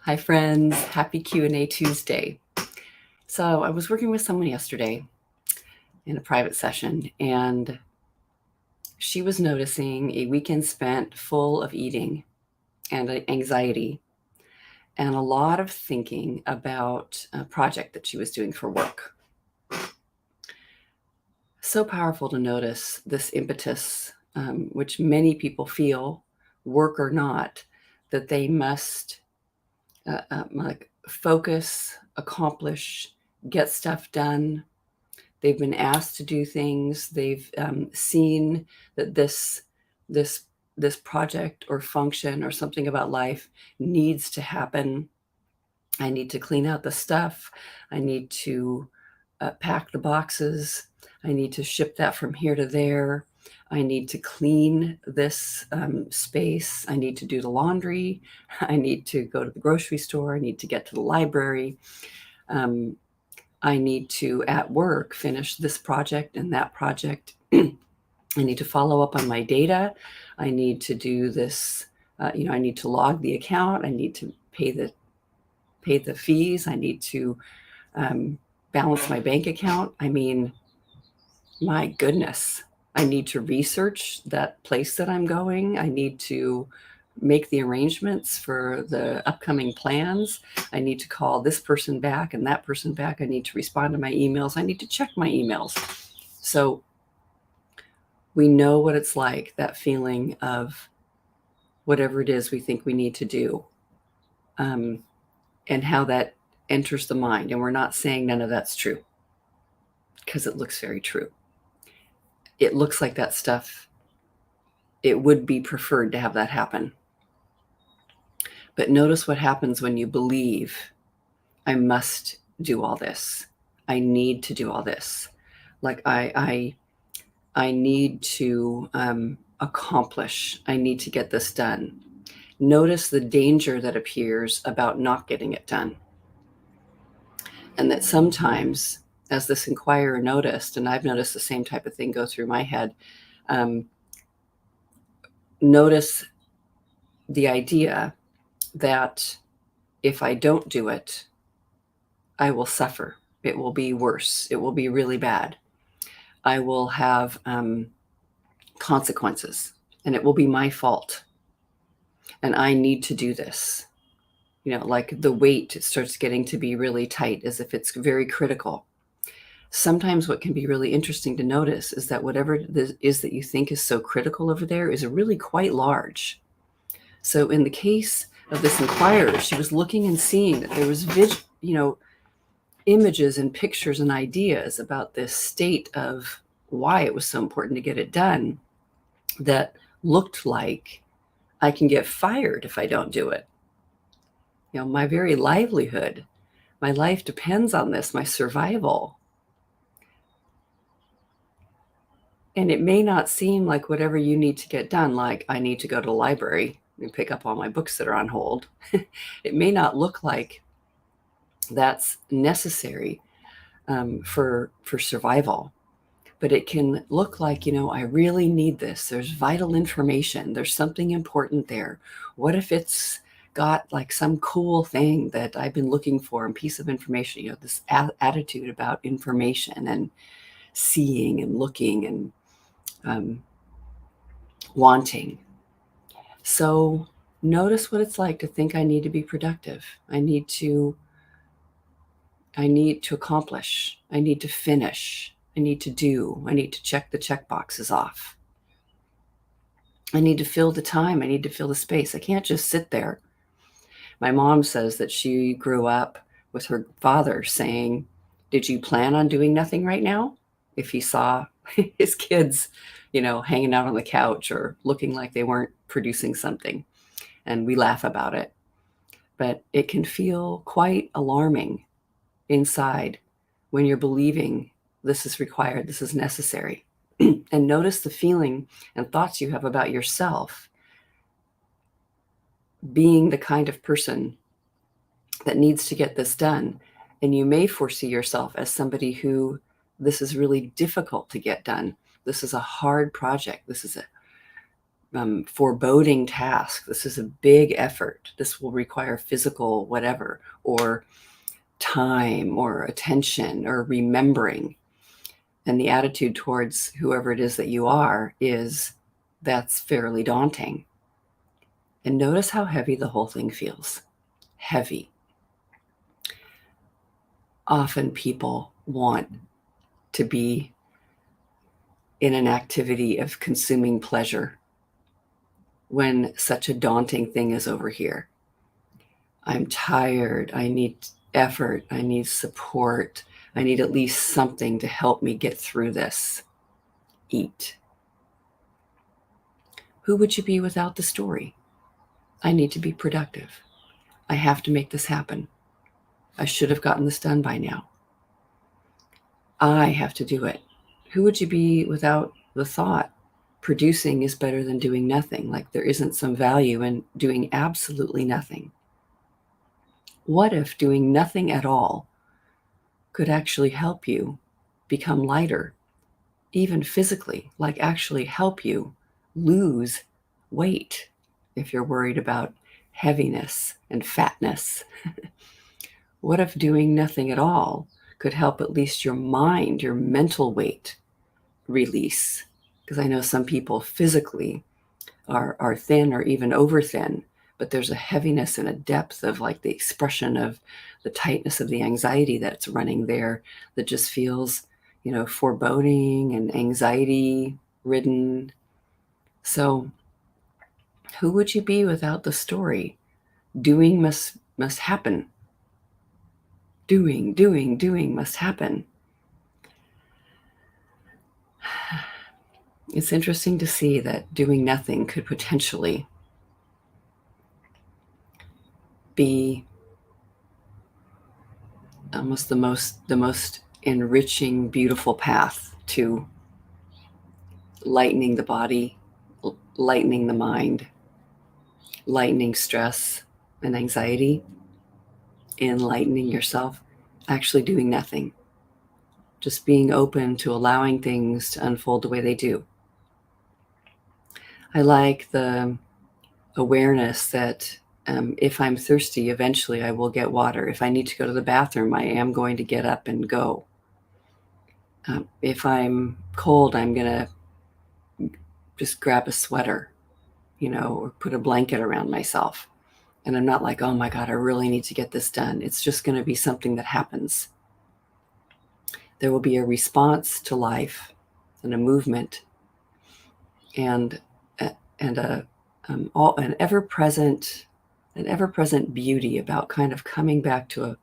Hi friends, happy Q&A Tuesday. So I was working with someone yesterday in a private session, and she was noticing a weekend spent full of eating and anxiety and a lot of thinking about a project that she was doing for work. So powerful to notice this impetus, which many people feel, work or not, that they must focus, accomplish, get stuff done. They've been asked to do things. They've seen that this project or function or something about life needs to happen. I need to clean out the stuff. I need to pack the boxes. I need to ship that from here to there. I need to clean this space. I need to do the laundry. I need to go to the grocery store. I need to get to the library. I need to, at work, finish this project and that project. I need to follow up on my data. I need to do this. I need to log the account. I need to pay the fees. I need to balance my bank account. I mean, my goodness, I need to research that place that I'm going. I need to make the arrangements for the upcoming plans. I need to call this person back and that person back. I need to respond to my emails. I need to check my emails. So we know what it's like, that feeling of whatever it is we think we need to do, and how that enters the mind. And we're not saying none of that's true, because it looks very true. It looks like that stuff, it would be preferred to have that happen. But notice what happens when you believe, I must do all this. I need to do all this. Like I need to accomplish. I need to get this done. Notice the danger that appears about not getting it done. And that sometimes, as this inquirer noticed, and I've noticed the same type of thing go through my head, notice the idea that if I don't do it, I will suffer. It will be worse. It will be really bad. I will have consequences, and it will be my fault. And I need to do this. Like the weight, it starts getting to be really tight, as if it's very critical. Sometimes what can be really interesting to notice is that whatever it is that you think is so critical over there is really quite large. So in the case of this inquirer, she was looking and seeing that there was images and pictures and ideas about this state of why it was so important to get it done that looked like I can get fired if I don't do it. My very livelihood, my life depends on this, my survival. And it may not seem like whatever you need to get done, like I need to go to the library and pick up all my books that are on hold. It may not look like that's necessary for survival, but it can look like, I really need this. There's vital information. There's something important there. What if it's got like some cool thing that I've been looking for, and piece of information, this attitude about information and seeing and looking and wanting. So notice what it's like to think I need to be productive. I need to accomplish. I need to finish. I need to do. I need to check the check boxes off. I need to fill the time. I need to fill the space. I can't just sit there. My mom says that she grew up with her father saying, "Did you plan on doing nothing right now?" If he saw his kids, hanging out on the couch or looking like they weren't producing something. And we laugh about it. But it can feel quite alarming inside when you're believing this is required, this is necessary. And notice the feeling and thoughts you have about yourself being the kind of person that needs to get this done. And you may foresee yourself as somebody who this is really difficult to get done. This is a hard project. This is a foreboding task. This is a big effort. This will require physical whatever, or time, or attention, or remembering. And the attitude towards whoever it is that you are is, that's fairly daunting. And notice how heavy the whole thing feels. Heavy. Often people want to be in an activity of consuming pleasure when such a daunting thing is over here. I'm tired. I need effort. I need support. I need at least something to help me get through this. Eat. Who would you be without the story? I need to be productive. I have to make this happen. I should have gotten this done by now. I have to do it. Who would you be without the thought? Producing is better than doing nothing. Like there isn't some value in doing absolutely nothing. What if doing nothing at all could actually help you become lighter, even physically, like actually help you lose weight if you're worried about heaviness and fatness? What if doing nothing at all could help at least your mind, your mental weight release? Because I know some people physically are thin or even over thin, but there's a heaviness and a depth of like the expression of the tightness of the anxiety that's running there that just feels, foreboding and anxiety ridden. So who would you be without the story? Doing must happen. Doing must happen. It's interesting to see that doing nothing could potentially be almost the most enriching, beautiful path to lightening the body, lightening the mind, lightening stress and anxiety, enlightening yourself, actually doing nothing. Just being open to allowing things to unfold the way they do. I like the awareness that if I'm thirsty, eventually I will get water. If I need to go to the bathroom, I am going to get up and go. If I'm cold, I'm going to just grab a sweater, or put a blanket around myself. And I'm not like, oh my God, I really need to get this done. It's just going to be something that happens. There will be a response to life and a movement and an ever-present beauty about kind of coming back to a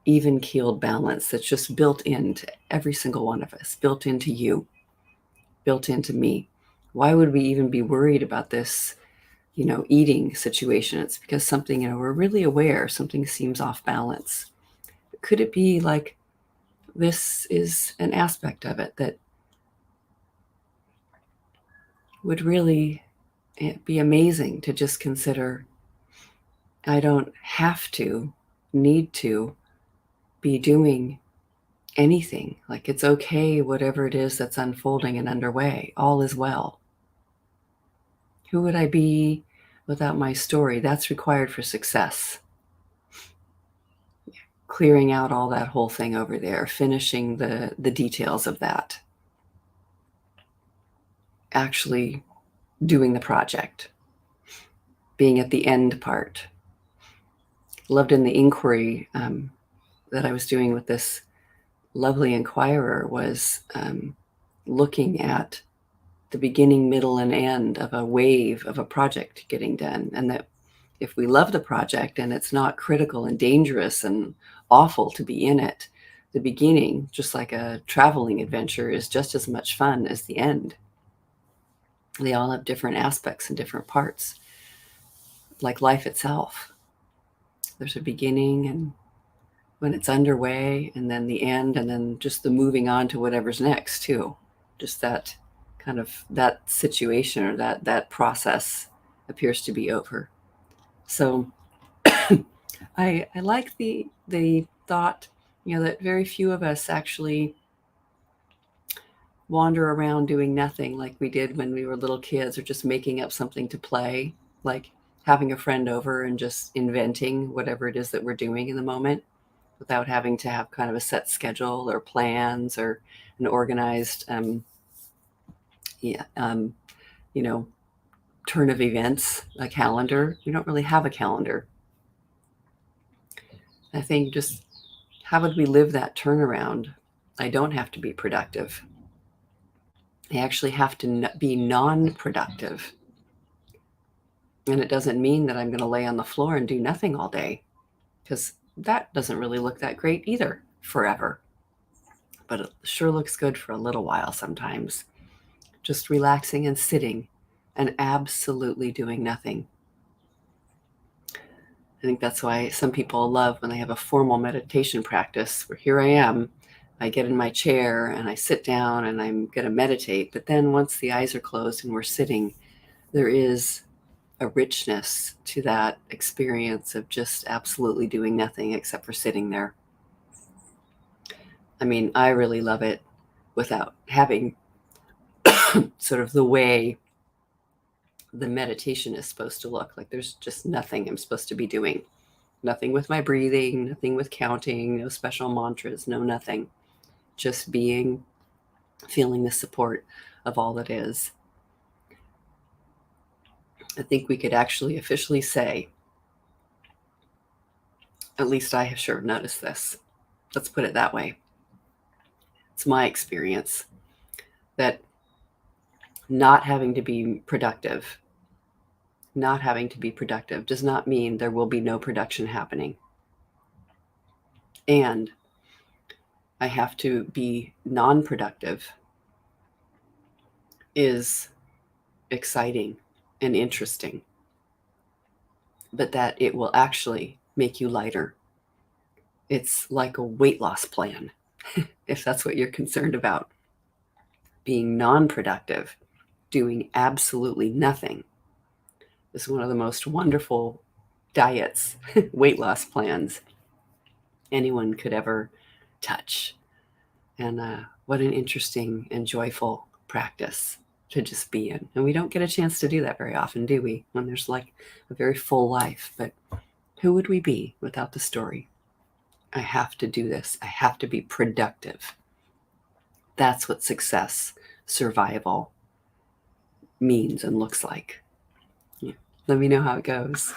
even-keeled balance that's just built into every single one of us, built into you, built into me. Why would we even be worried about this, eating situation? It's because something, we're really aware something seems off balance. Could it be like this is an aspect of it that would really be amazing to just consider? I don't have to, need to be doing anything. Like it's okay, whatever it is that's unfolding and underway, all is well. Who would I be without my story? That's required for success. Clearing out all that whole thing over there, finishing the details of that, actually doing the project, being at the end part. Loved in the inquiry that I was doing with this lovely inquirer was looking at the beginning, middle, and end of a wave of a project getting done. And that if we love the project and it's not critical and dangerous and awful to be in it, the beginning, just like a traveling adventure, is just as much fun as the end. They all have different aspects and different parts, like life itself. There's a beginning and when it's underway, and then the end, and then just the moving on to whatever's next too. Just that kind of that situation or that process appears to be over. So I like the thought, that very few of us actually wander around doing nothing like we did when we were little kids, or just making up something to play, like having a friend over and just inventing whatever it is that we're doing in the moment without having to have kind of a set schedule or plans or an organized, yeah, you know, turn of events, a calendar. We don't really have a calendar. I think just how would we live that turnaround? I don't have to be productive. I actually have to be non-productive. And it doesn't mean that I'm going to lay on the floor and do nothing all day, because that doesn't really look that great either forever. But it sure looks good for a little while sometimes. Just relaxing and sitting and absolutely doing nothing. I think that's why some people love when they have a formal meditation practice where here I am, I get in my chair and I sit down and I'm going to meditate. But then once the eyes are closed and we're sitting, there is a richness to that experience of just absolutely doing nothing except for sitting there. I mean, I really love it without having sort of the way the meditation is supposed to look. Like there's just nothing I'm supposed to be doing. Nothing with my breathing, nothing with counting, no special mantras, no nothing. Just being, feeling the support of all that is. I think we could actually officially say, at least I have sure noticed this. Let's put it that way. It's my experience that not having to be productive does not mean there will be no production happening. And I have to be non-productive is exciting and interesting, but that it will actually make you lighter. It's like a weight loss plan, if that's what you're concerned about. Being non-productive, doing absolutely nothing, is one of the most wonderful diets, weight loss plans anyone could ever touch. And what an interesting and joyful practice to just be in. And we don't get a chance to do that very often, do we? When there's like a very full life. But who would we be without the story? I have to do this. I have to be productive. That's what success, survival means and looks like. Yeah. Let me know how it goes.